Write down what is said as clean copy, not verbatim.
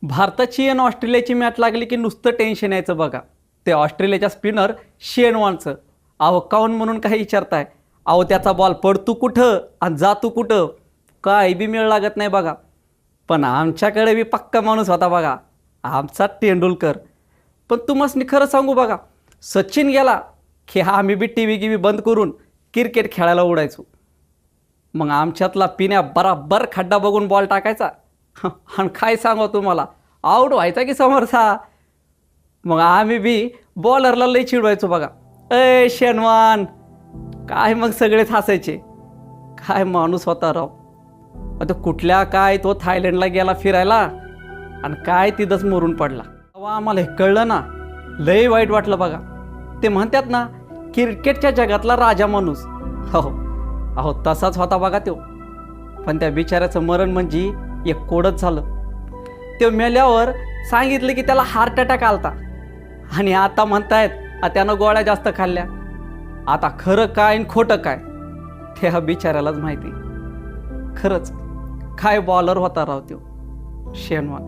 भारताची आणि ऑस्ट्रेलियाची मॅच लागली की नुसतं टेन्शन यायचं बघा. ते ऑस्ट्रेलियाच्या स्पिनर शेन वॉर्नचं. अहो काऊन म्हणून काही विचारताय? अहो त्याचा बॉल पडतो कुठं आणि जातो कुठं, काय बी मेळ लागत नाही बघा. पण आमच्याकडे बी पक्का माणूस होता बघा, आमचा तेंडुलकर. पण तुम्हाला खरं सांगू बघा, सचिन गेला की आम्ही बी टी व्ही गिवी बंद करून क्रिकेट खेळायला उडायचो. मग आमच्यातला पिण्या बराबर खड्डा बघून बॉल टाकायचा आणि काय सांगू तुम्हाला, आऊट व्हायचा की समोरचा. मग आम्ही बी बॉलरला लई चिडवायचो बघा, ए शेनवान काय. मग सगळेच हसायचे. काय माणूस होता राव. आता कुठल्या काय तो थायलंडला गेला फिरायला आणि काय तिथंच मरून पडला. तेव्हा आम्हाला हे कळलं ना, लई वाईट वाटलं बघा. ते म्हणतात ना, क्रिकेटच्या जगातला राजा माणूस. हो अहो तसाच होता बघा तो. पण त्या बिचाऱ्याचं मरण म्हणजे एक कोडच झालं. ते मेल्यावर सांगितलं की त्याला हार्ट अटॅक आलता आणि आता म्हणतायत त्यानं गोळ्या जास्त खाल्ल्या. आता खरं काय आणि खोटं काय ते ह्या बिचाऱ्यालाच माहिती. खरंच काय बॉलर होता राव तो शेनवान.